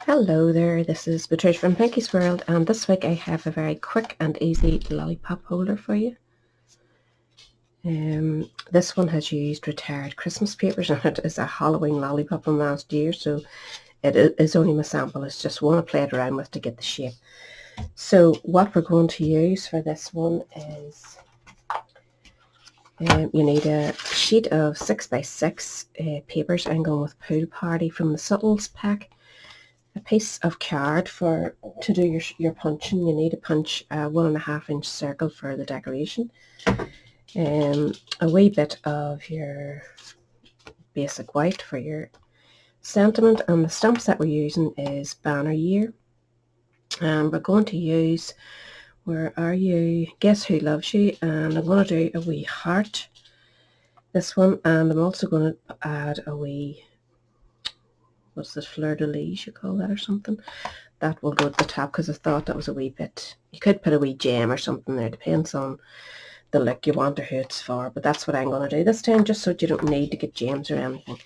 Hello there, this is Patricia from Pinky's World, and this week I have a very quick and easy lollipop holder for you. This one has used retired Christmas papers, and it is a Halloween lollipop from last year, so it is only my sample. It's just one I played around with to get the shape. So what we're going to use for this one is you need a sheet of 6x6 papers. I'm going with Pool Party from the Subtles pack. A piece of card to do your punching. You need to punch a 1.5 inch circle for the decoration. A wee bit of your basic white for your sentiment, and the stamps that we're using is Banner Year. And we're going to use Where Are You? Guess Who Loves You? And I'm going to do a wee heart, this one, and I'm also going to add a wee, what's this, fleur de lis you call that or something. That will go at the top because I thought that was a wee bit, you could put a wee gem or something there, depends on the look you want or who it's for, but that's what I'm going to do this time, just so you don't need to get gems or anything.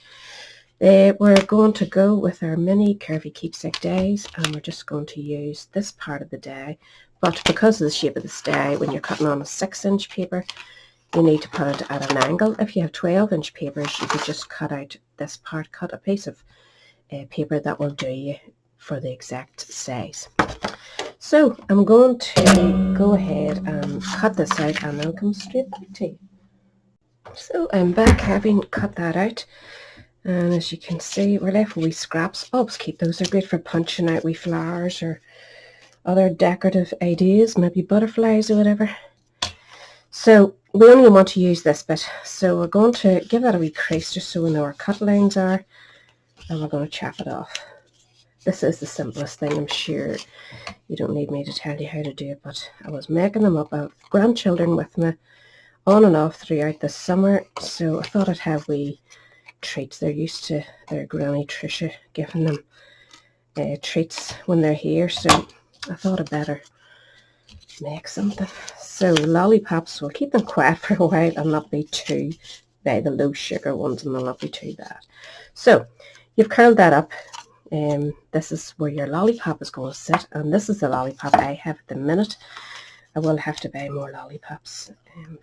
We're going to go with our mini curvy keepsake dies, and we're just going to use this part of the die, but because of the shape of this die, when you're cutting on a 6-inch paper, you need to put it at an angle. If you have 12-inch papers, you could just cut out this part, cut a piece of paper that will do you for the exact size. So I'm going to go ahead and cut this out, and I'll come straight back to you. So I'm back having cut that out, and as you can see, we're left with wee scraps. Always keep those, they're great for punching out wee flowers or other decorative ideas, maybe butterflies or whatever. So we only want to use this bit, so we're going to give that a wee crease just so we know where our cut lines are, and we're going to chop it off. This is the simplest thing. I'm sure you don't need me to tell you how to do it, but I was making them up. I have grandchildren with me on and off throughout the summer, so I thought I'd have wee treats. They're used to their Granny Tricia giving them treats when they're here, so I thought I'd better make something. So lollipops, we'll keep them quiet for a while and not be too bad. The low sugar ones, and they'll not be too bad. So you've curled that up. This is where your lollipop is going to sit, and this is the lollipop I have at the minute. I will have to buy more lollipops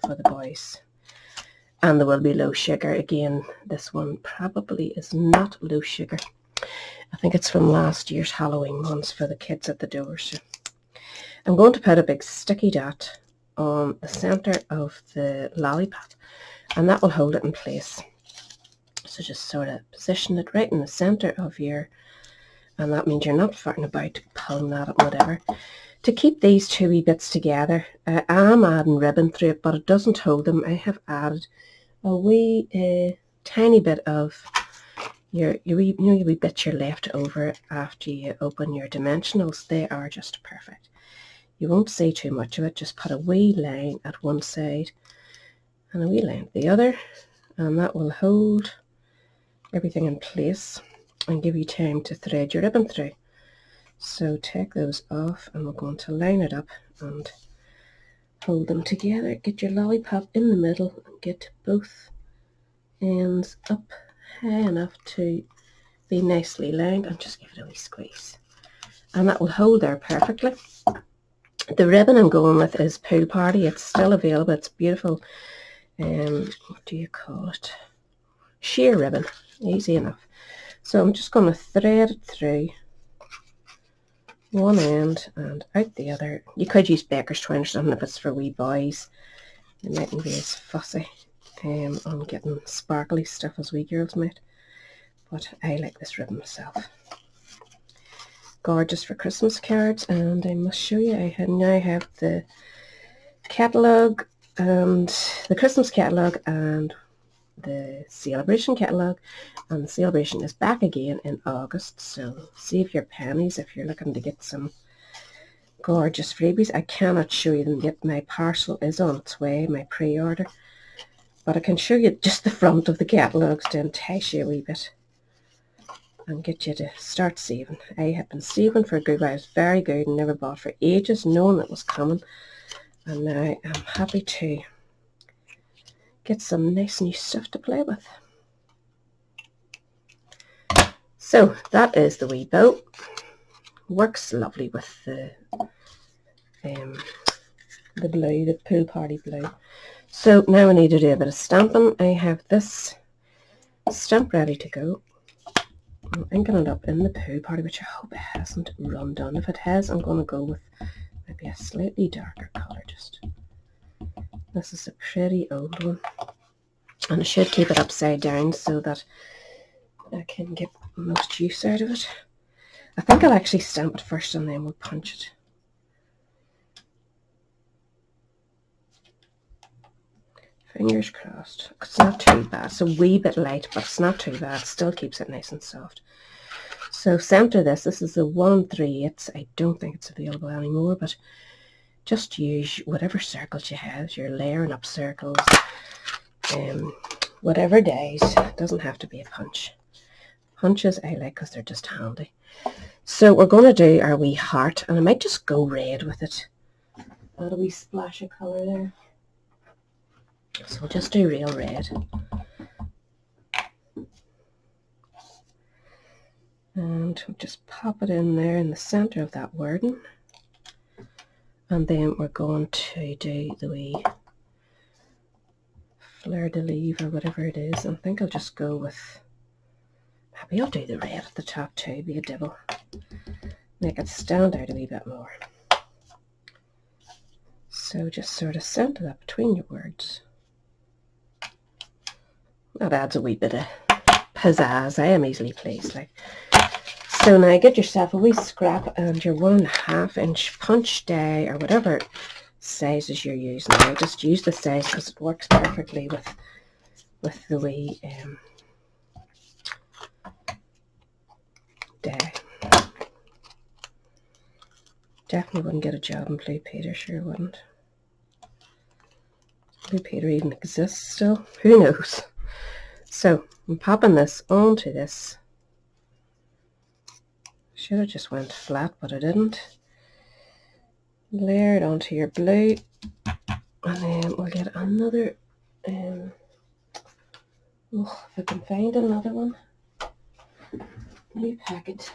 for the boys, and there will be low sugar. Again, this one probably is not low sugar. I think it's from last year's Halloween ones for the kids at the door. So I'm going to put a big sticky dot on the center of the lollipop, and that will hold it in place. So just sort of position it right in the center of your, and that means you're not farting about pulling that up, whatever. To keep these two wee bits together, I'm adding ribbon through it, but it doesn't hold them. I have added a wee tiny bit of your wee bits you're left over after you open your dimensionals. They are just perfect. You won't see too much of it. Just put a wee line at one side and a wee line at the other, and that will hold everything in place and give you time to thread your ribbon through. So take those off, and we're going to line it up and hold them together. Get your lollipop in the middle and get both ends up high enough to be nicely lined, and just give it a wee squeeze, and that will hold there perfectly. The ribbon I'm going with is Pool Party. It's still available. It's beautiful. What do you call it? Sheer ribbon. Easy enough. So I'm just going to thread it through one end and out the other. You could use baker's twine or something if it's for wee boys. They mightn't be as fussy on getting sparkly stuff as wee girls might. But I like this ribbon myself. Gorgeous for Christmas cards, and I must show you, I now have the catalogue, and the Christmas catalogue and the celebration catalogue, and the celebration is back again in August, so save your pennies if you're looking to get some gorgeous freebies. I cannot show you them yet. My parcel is on its way, my pre-order, but I can show you just the front of the catalogues to entice you a wee bit and get you to start saving. I have been saving for a good while. It's very good and never bought for ages, knowing it was coming, and now I'm happy to get some nice new stuff to play with. So that is the wee bow. works lovely with the blue, the pool party blue. So now I need to do a bit of stamping. I have this stamp ready to go. I'm inking it up in the pool party, which I hope it hasn't run down. If it has, I'm going to go with maybe a slightly darker colour. This is a pretty old one, and I should keep it upside down so that I can get the most use out of it. I think I'll actually stamp it first and then we'll punch it. Fingers crossed. It's not too bad. It's a wee bit light, but it's not too bad. It still keeps it nice and soft. So center this. This is the 1 3/8. I don't think it's available anymore, but just use whatever circles you have. You're layering up circles. Whatever dies. It doesn't have to be a punch. Punches I like because they're just handy. So we're going to do our wee heart, and I might just go red with it. Add a wee splash of colour there. So we'll just do real red. And we'll just pop it in there in the centre of that wording. And then we're going to do the wee fleur-de-lis or whatever it is. I think I'll just go with, maybe I'll do the red at the top too, be a devil. Make it stand out a wee bit more. So just sort of centre that between your words. That adds a wee bit of pizzazz. I am easily pleased. So now get yourself a wee scrap and your 1.5 inch punch die or whatever sizes you're using. I just use the size because it works perfectly with the wee die. Definitely wouldn't get a job in Blue Peter, sure wouldn't. Blue Peter even exists still? Who knows? So I'm popping this onto this. Should have just went flat, but I didn't. Layer it onto your blue, and then we'll get another. Oh, if I can find another one. New packet.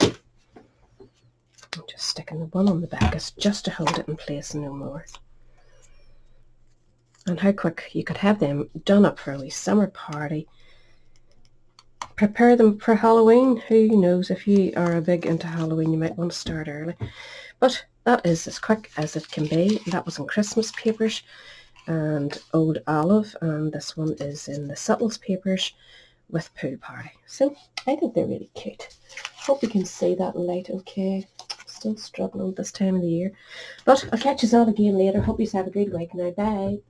I'm just sticking the one on the back is just to hold it in place and no more. And how quick you could have them done up for a wee summer party. Prepare them for Halloween. Who knows, if you are a big into Halloween, you might want to start early. But that is as quick as it can be. That was in Christmas papers and Old Olive, and this one is in the Subtles papers with Pool Party. So I think they're really cute. Hope you can see that light okay. Still struggling this time of the year. But I'll catch you all again later. Hope you have a good week now. Bye.